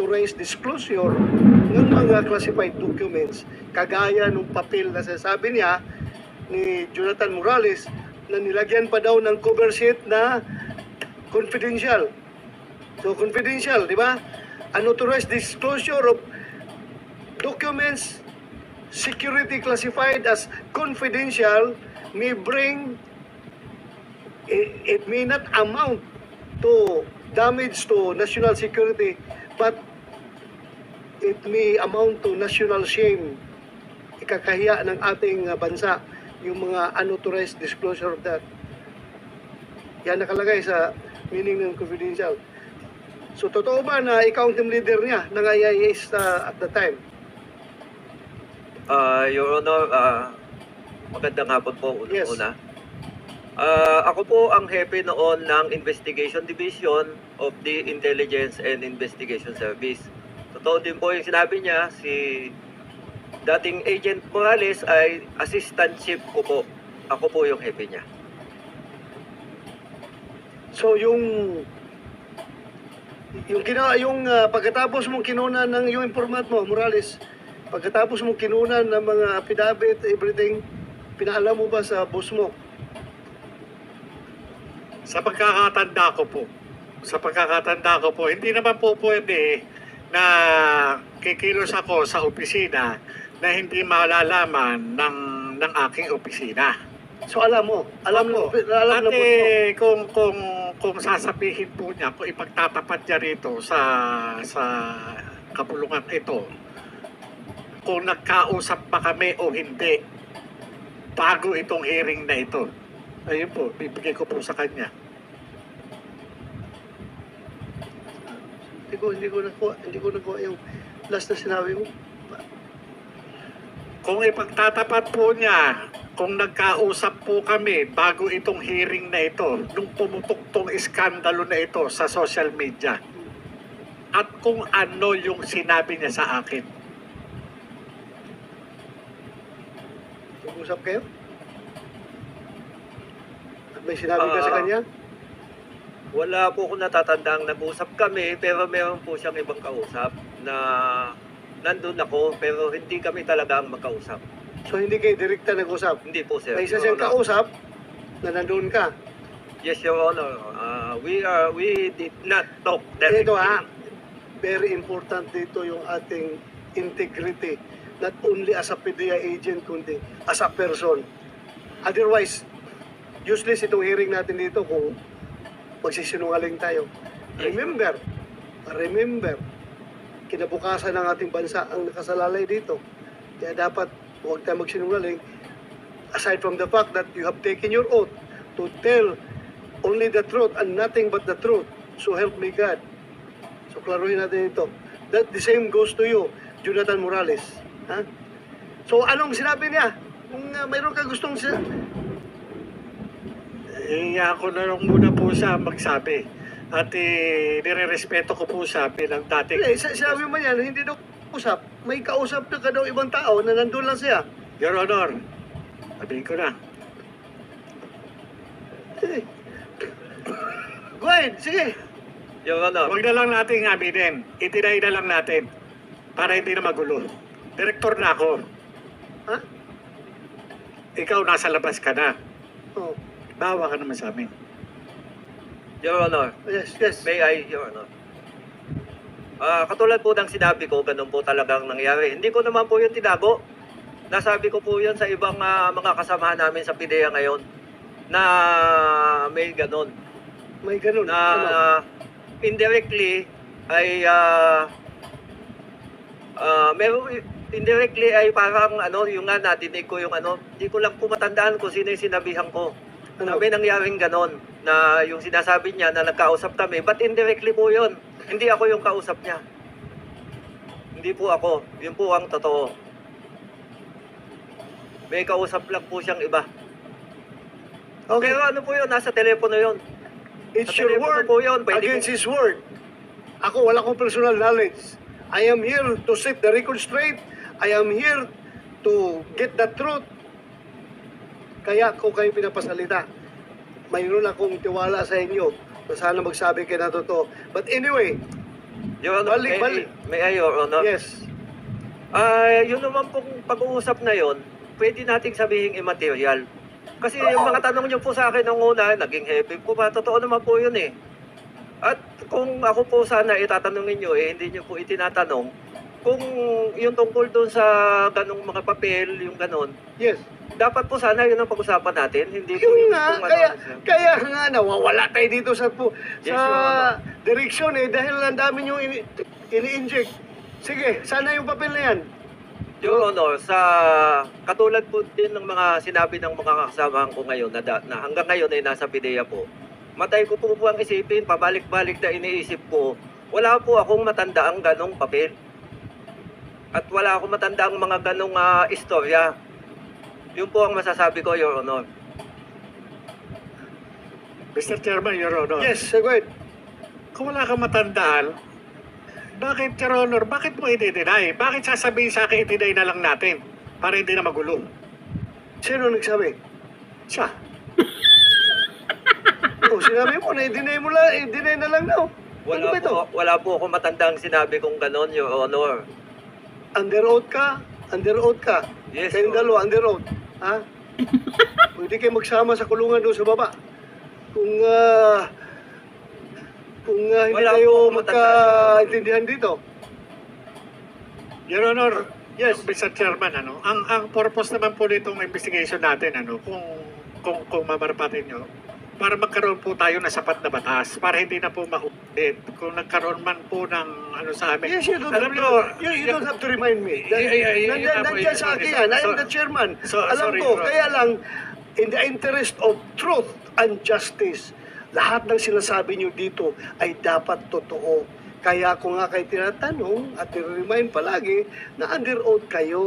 unauthorized disclosure ng mga classified documents, kagaya ng papel na sasabi niya ni Jonathan Morales na nilagyan pa daw ng cover sheet na confidential. So confidential, di ba? Unauthorized disclosure of documents security classified as confidential may bring, it may not amount to damage to national security, but it may amount to national shame. Ikakahiya ng ating bansa yung mga unauthorized disclosure of that. Yan nakalagay sa meaning ng confidential. So totoo ba na ikaw ang team leader niya ng IIS at the time? Your Honor, magandang hapon po una. Yes. Ako po ang hepe noon ng Investigation Division of the Intelligence and Investigation Service. Totoo din po yung sinabi niya, si dating Agent Morales ay Assistant Chief ko po. Ako po yung hepe niya. So yung pagkatapos mong kinunan ng yung informant mo, Morales, pagkatapos mong kinunan ng mga affidavit, everything, pinaalam mo ba sa boss mo? Sa pagkakatanda ko po, hindi naman po pwede na kikilos ako sa opisina na hindi malalaman ng aking opisina. So alam mo na boss mo. Kung sasabihin po niya, kung ipagtatapat niya rito sa kapulungan ito, kung nagkausap pa kami o hindi bago itong hearing na ito, ayun po, bibigay ko po sa kanya. Hindi ko nakuha yung last na sinabi mo. Kung ipagtatapat po niya, kung nagkausap po kami bago itong hearing na ito, nung pumutok tong iskandalo na ito sa social media, at kung ano yung sinabi niya sa akin. Nag-usap kayo? At may sinabi ka sa kanya? Wala po akong natatandang nag-usap kami, pero meron po siyang ibang kausap na nandun ako, pero hindi kami talaga ang magkausap. So hindi kayo direkta nag-usap? Hindi po, sir. May isa Your siyang Honor. kausap na nandun ka. Yes, Your Honor. We did not talk Ito very important dito yung ating integrity. Not only as a PDEA agent, kundi as a person. Otherwise, useless itong hearing natin dito kung magsisinungaling tayo. Remember, kinabukasan ng ating bansa ang nakasalalay dito. Kaya dapat huwag tayo magsinungaling. Aside from the fact that you have taken your oath to tell only the truth and nothing but the truth. So help me God. So klaruhin natin ito. That the same goes to you, Jonathan Morales. Ha? So anong sinabi niya? Kung mayroon ka gustong Ako na lang muna po siya magsabi. At nire-respeto ko po siya bilang dating... Sabi mo yan, hindi daw usap. May kausap na ka daw ibang tao na nandun lang siya. Your Honor, sabihin ko na. Go ahead, sige. Your Honor. Huwag na lang natin aminin. Itinay na lang natin para hindi na magulo. Direktor na ako. Ha? Ikaw nasa labas ka na. Oh. Bawa ka naman sa amin. Your Honor. Yes. May I, Your Honor? Katulad po ng sinabi ko, ganun po talagang nangyari. Hindi ko naman po yun tinago. Nasabi ko po yun sa ibang mga kasamahan namin sa PDEA ngayon na may ganun. May ganun. Na indirectly ay indirectly ay parang yung nga natinig ko yung hindi ko lang po matandaan kung sino yung sinabihan ko. May nangyaring ganon na yung sinasabi niya na nagkausap kami, but indirectly po yun. Hindi ako yung kausap niya. Hindi po ako. Yun po ang totoo. May kausap lang po siyang iba. Okay. Pero ano po yun? Nasa telepono yun. It's Sa your telepono word po yun. Pwede against po. his word. Ako, wala akong personal knowledge. I am here to set the record straight. I am here to get the truth. Kaya ko kayo pinapasalita. Mayroon akong tiwala sa inyo na sana magsabi kayo na totoo. But anyway, Your Honor, Balik. may I, Your Honor? Yes. Yun naman pong pag-uusap na yon, pwede nating sabihin immaterial. Kasi yung mga tanong niyo po sa akin nung una, naging heavy po ba? Totoo naman po yun eh. At kung ako po sana itatanungin niyo, hindi niyo po itinatanong, kung yung tungkol doon sa ganong mga papel, yung ganon, Yes. dapat po sana yun ang pag-usapan natin, hindi po Yun yung nga, kung kaya nga nawawala tayo dito sa Yes, sa Your Honor. direksyon eh dahil ang dami nyo ini-inject. Sige, sana yung papel na yan. Your Honor, sa katulad po din ng mga sinabi ng mga kasamahan ko ngayon na hanggang ngayon ay nasa PIDEA po, matay ko po ang isipin, pabalik-balik na iniisip ko, wala po akong matandaang ganong papel. At wala akong matandaang mga ganong istorya. Yun po ang masasabi ko, Your Honor. Mr. Chairman, Your Honor. Yes, go ahead. Kung wala kang matandaan, bakit, Your Honor, bakit mo i-deny? Bakit sasabihin sa akin, i-deny na lang natin para hindi na magulo? Sino nagsabi? Siya. Oh, sinabi mo na i-deny na lang daw. Ano ba ito? Wala po akong matandang sinabi kong ganon, Your Honor. Under oath ka? Under oath ka? Yes, Kayong Your dalawa, under oath. Ha? Pwede kayo magsama sa kulungan doon sa baba. Kung hindi Wala kayo po akong magkaintindihan dito. Your Honor, Yes. Mr. Chairman, ang purpose naman po nitong investigation natin, kung mamarapatin nyo, para magkaroon po tayo ng sapat na batas, para hindi na po mahulit. Kung nagkaroon man po ng sa amin. Yes, you don't, Alam have, nyo, to, you don't have to remind me. Yeah, Nandiyan sa akin yan. I am the chairman. Alam sorry, ko, bro. kaya lang, in the interest of truth and justice, lahat ng sinasabi nyo dito ay dapat totoo. Kaya ko nga kayo tinatanong at i-remind palagi na under oath kayo.